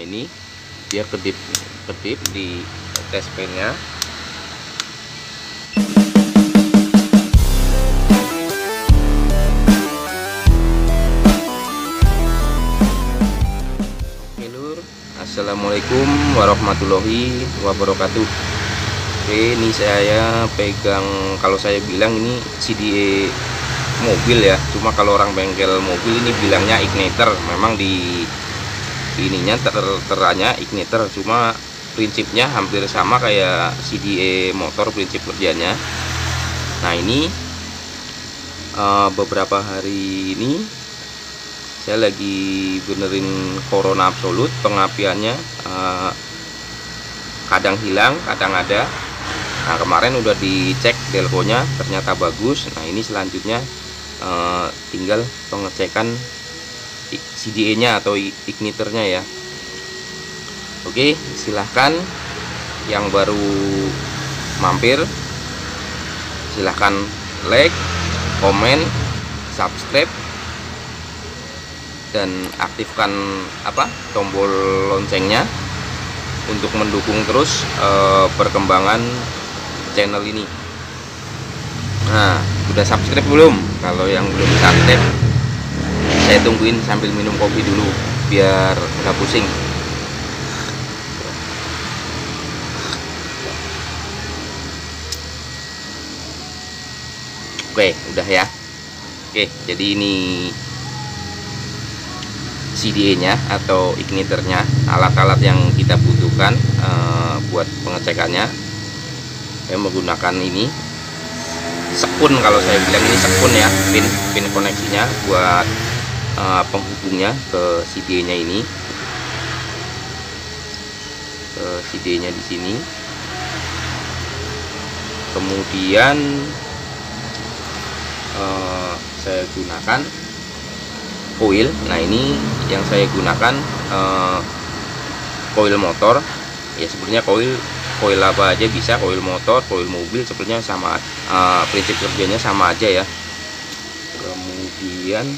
ini dia kedip di test pen-nya. Oke lur, assalamualaikum warahmatullahi wabarakatuh. Oke, ini saya pegang, kalau saya bilang ini CDA mobil ya, cuma kalau orang bengkel mobil ini bilangnya igniter. Memang di ininya teranya igniter, cuma prinsipnya hampir sama kayak CDA motor prinsip kerjanya. Nah ini beberapa hari ini saya lagi benerin Corona Absolut, pengapiannya kadang hilang kadang ada. Nah kemarin udah dicek delconya, ternyata bagus. Nah ini selanjutnya tinggal pengecekan CDA nya atau igniternya ya. Oke, silahkan yang baru mampir silahkan like, komen, subscribe, dan aktifkan tombol loncengnya untuk mendukung terus perkembangan channel ini. Nah, udah subscribe belum? Kalau yang belum subscribe, saya tungguin sambil minum kopi dulu biar nggak pusing. Oke, udah ya. Oke, jadi ini CDA nya atau igniternya, alat-alat yang kita butuhkan buat pengecekannya. Saya menggunakan ini sekun, kalau saya bilang ini sekun ya, pin koneksinya buat penghubungnya ke CDA nya ini, ke CDA nya di sini. Kemudian saya gunakan coil. Nah ini yang saya gunakan coil motor ya. Sebenarnya coil apa aja bisa, coil motor, coil mobil sebenarnya sama, prinsip kerjanya sama aja ya. Kemudian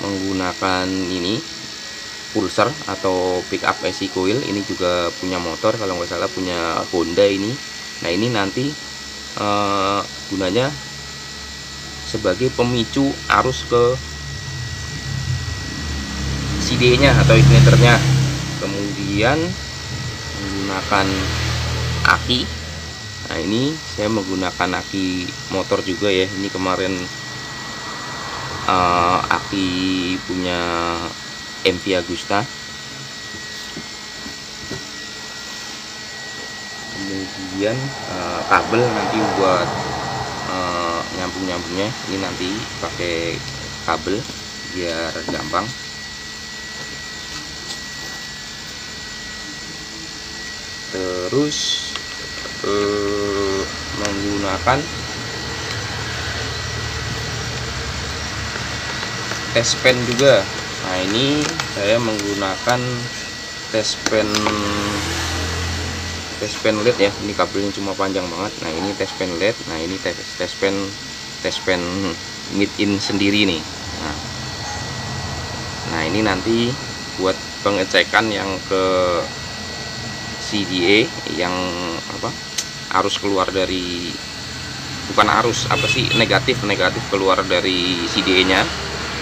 menggunakan ini pulser atau pickup AC coil, ini juga punya motor kalau nggak salah, punya Honda ini. Nah ini nanti gunanya sebagai pemicu arus ke CDA nya atau igniternya. Kemudian menggunakan aki. Nah ini saya menggunakan aki motor juga ya. Ini kemarin aki punya MV Agusta. Kemudian kabel nanti buat nyambung-nyambungnya, ini nanti pakai kabel biar gampang. Terus menggunakan test pen juga. Nah ini saya menggunakan test pen LED ya. Ini kabelnya cuma panjang banget. Nah ini test pen LED. Nah ini test pen mid in sendiri nih. Nah ini nanti buat pengecekan yang ke CDA, yang arus keluar dari, bukan arus negatif keluar dari CDA nya.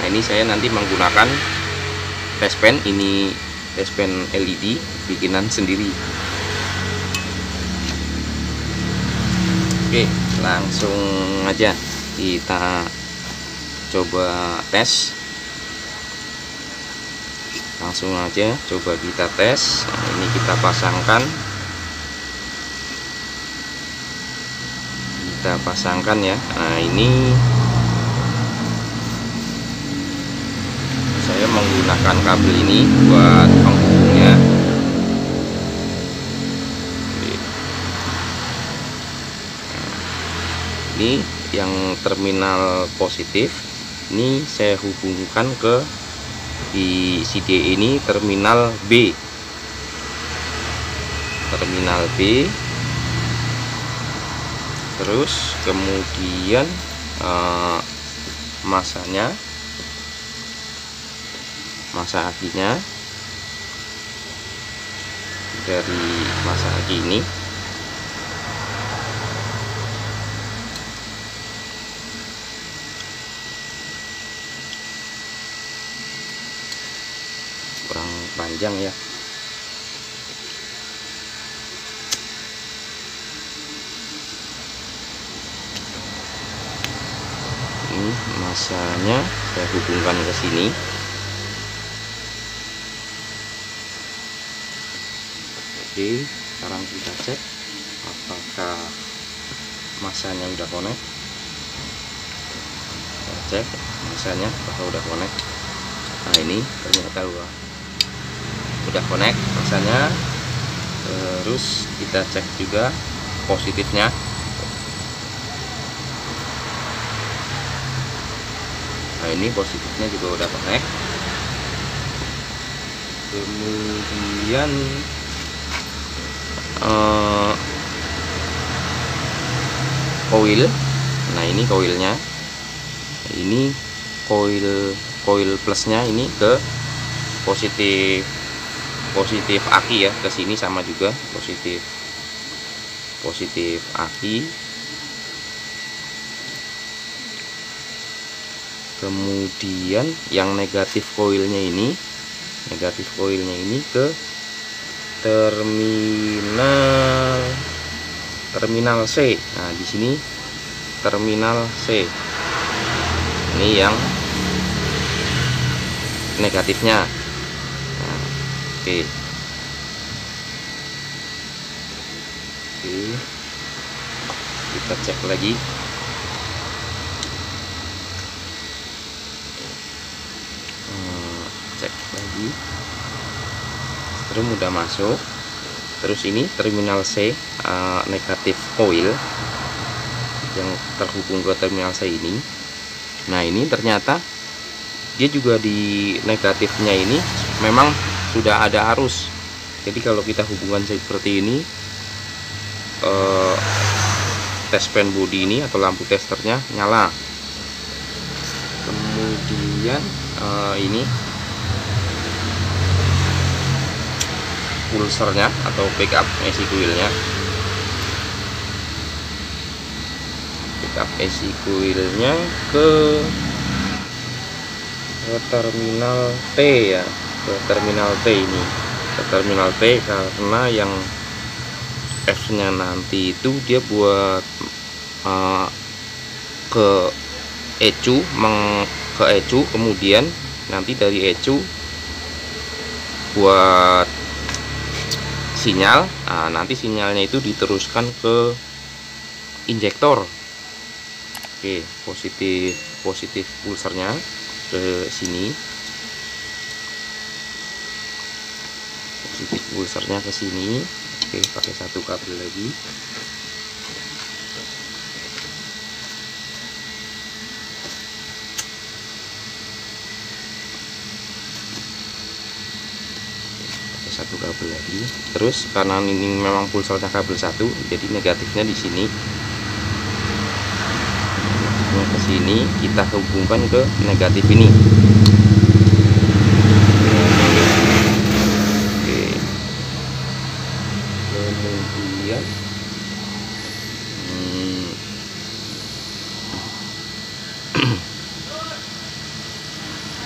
Nah ini saya nanti menggunakan test pen, ini test pen LED bikinan sendiri. Oke, langsung aja kita coba tes. Langsung aja coba kita tes. Nah, ini kita pasangkan ya. Nah ini saya menggunakan kabel ini buat penghubungnya. Ini yang terminal positif, ini saya hubungkan ke di CDA ini terminal B. Terus kemudian masa akinya dari masa kini. Kurang panjang ya. Ini masanya saya hubungkan ke sini. Oke, sekarang kita cek apakah masanya udah connect. Kita cek masanya apakah udah connect. Nah, ini ternyata udah connect masanya. Terus kita cek juga positifnya. Nah, ini positifnya juga udah connect. Kemudian koil. Nah, ini koilnya. Ini koil plusnya ini ke positif aki ya, ke sini sama juga positif aki. Kemudian yang negatif koilnya ini ke terminal C. Nah, di sini terminal C. Ini yang negatifnya. Nah, oke. Kita cek lagi. Cek lagi. Strum udah masuk. Terus ini terminal C, negatif coil yang terhubung ke terminal C ini. Nah, ini ternyata dia juga di negatifnya ini memang sudah ada arus. Jadi kalau kita hubungan seperti ini, test pen body ini atau lampu testernya nyala. Kemudian ini pulsernya atau backup AC coilnya. Backup AC coilnya ke terminal T ya, ke terminal T ini, ke terminal T karena yang F nya nanti itu dia buat ke ECU, ke ECU, kemudian nanti dari ECU buat sinyal. Nah, nanti sinyalnya itu diteruskan ke injektor. Oke, positif pulsernya ke sini, positif pulsernya ke sini. Oke, pakai satu kabel lagi. Satu kabel lagi. Terus karena ini memang pulsernya kabel satu, jadi negatifnya di sini, negatifnya ke sini, kita hubungkan ke negatif ini. Oke. Kemudian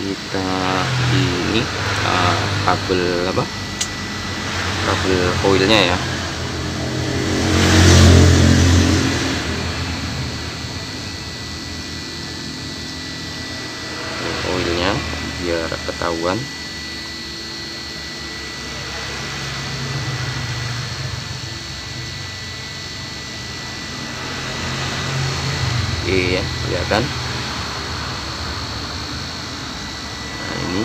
kita ini kabel apa? Kabel koilnya ya. Koilnya biar ketahuan. Oke ya, kelihatan. Nah, ini.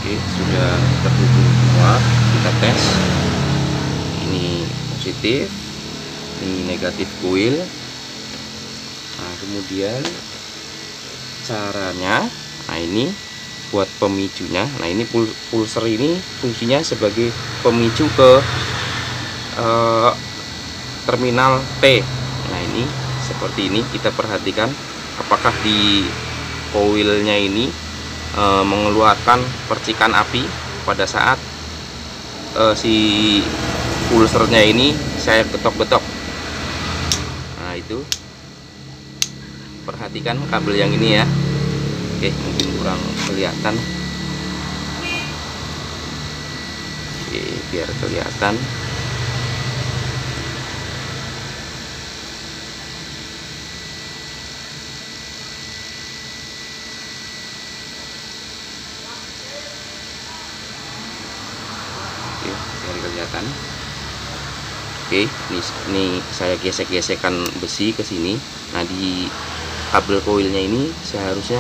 Oke, sudah terhubung semua. Kita tes. Ini positif, ini negatif coil. Nah, kemudian caranya, nah ini buat pemicunya. Nah, ini pulser ini fungsinya sebagai pemicu ke terminal T. Nah, ini seperti ini, kita perhatikan apakah di koilnya ini mengeluarkan percikan api pada saat si pulsernya ini saya getok-getok. Nah itu, perhatikan kabel yang ini ya. Oke, mungkin kurang kelihatan. Oke, biar kelihatan. Oke, biar kelihatan. Oke, ini saya gesek-gesekkan besi ke sini. Nah, di kabel koilnya ini seharusnya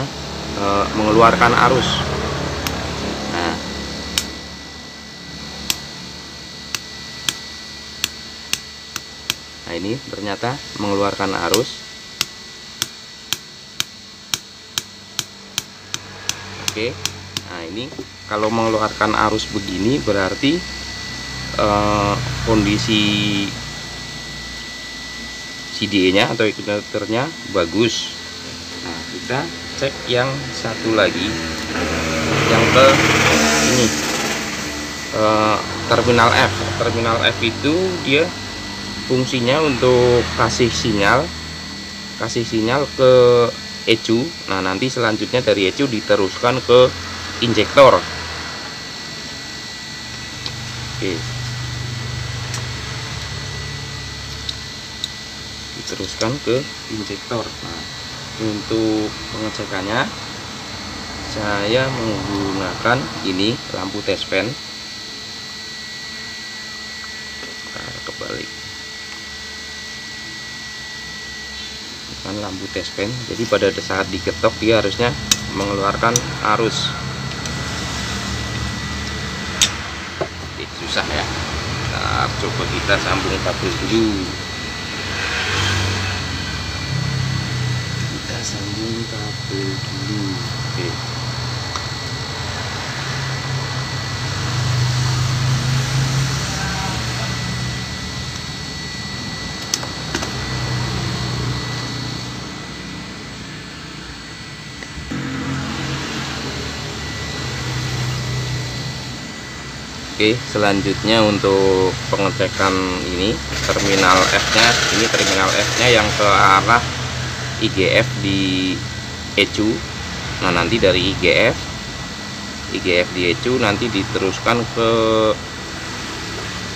mengeluarkan arus. Nah, ini ternyata mengeluarkan arus. Oke, nah ini kalau mengeluarkan arus begini berarti kondisi CDE-nya atau ignitornya bagus. Nah, kita cek yang satu lagi, yang ke ini, terminal F. Terminal F itu dia fungsinya untuk kasih sinyal ke ECU. Nah, nanti selanjutnya dari ECU diteruskan ke injektor. Oke, diteruskan ke injektor. Nah, untuk pengecekannya saya menggunakan ini lampu tespen. Nah, kebalik kan lampu tespen, jadi pada saat diketok dia harusnya mengeluarkan arus. Oke, susah ya. Nah, coba kita sambung kabel dulu. Sambung kabel dulu. Oke. Oke, selanjutnya untuk pengecekan ini terminal F-nya. Ini terminal F-nya yang ke arah IGF di ECU. Nah, nanti dari IGF di ECU nanti diteruskan ke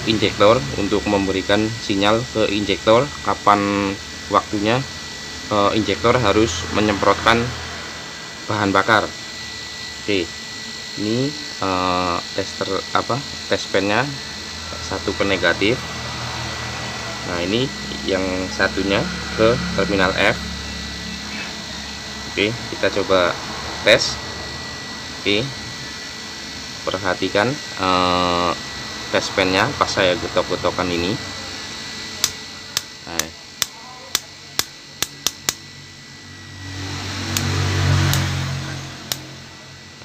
injektor untuk memberikan sinyal ke injektor kapan waktunya injektor harus menyemprotkan bahan bakar. Oke, ini tespennya satu ke negatif. Nah, ini yang satunya ke terminal F. Oke, kita coba tes. Oke, perhatikan tespennya pas saya getok-getokan ini.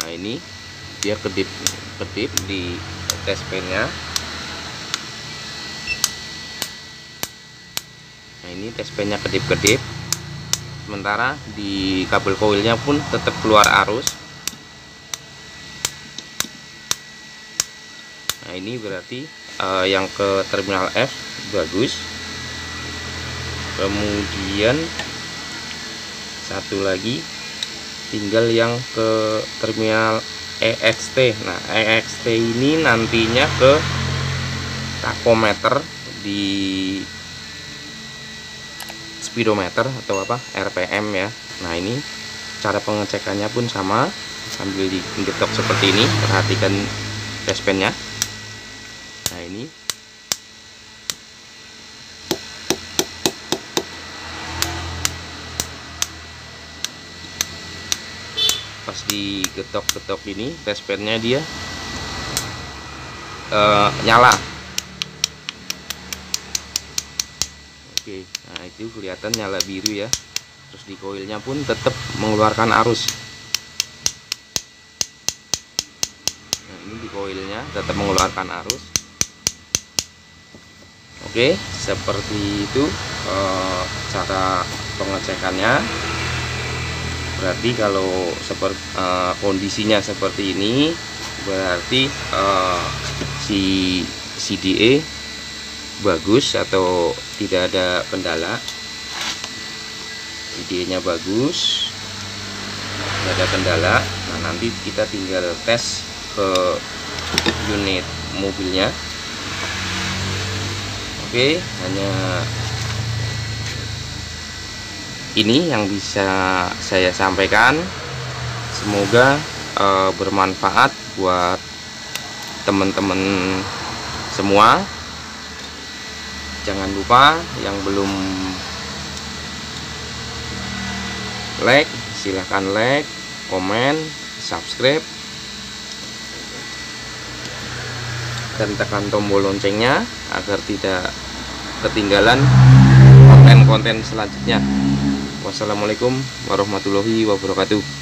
Nah, ini dia kedip di tespennya. Nah, ini tespennya kedip-kedip. Sementara di kabel koilnya pun tetap keluar arus. Nah, ini berarti yang ke terminal F bagus. Kemudian satu lagi tinggal yang ke terminal EXT. Nah, EXT ini nantinya ke takometer di speedometer atau apa RPM ya. Nah, ini cara pengecekannya pun sama, sambil digetok seperti ini. Perhatikan tespennya. Nah, ini pas digetok-getok ini tespennya dia nyala. Oke, nah itu kelihatan nyala biru ya. Terus di koilnya pun tetap mengeluarkan arus. Nah, ini di koilnya tetap mengeluarkan arus. Oke, seperti itu cara pengecekannya. Berarti kalau seperti kondisinya seperti ini, berarti si CDE bagus atau tidak ada kendala. CDE nya bagus, tidak ada kendala. Nah, nanti kita tinggal tes ke unit mobilnya. Oke, hanya ini yang bisa saya sampaikan. Semoga bermanfaat buat teman-teman semua. Jangan lupa yang belum like, silahkan like, komen, subscribe, dan tekan tombol loncengnya agar tidak ketinggalan konten-konten selanjutnya. Wassalamualaikum warahmatullahi wabarakatuh.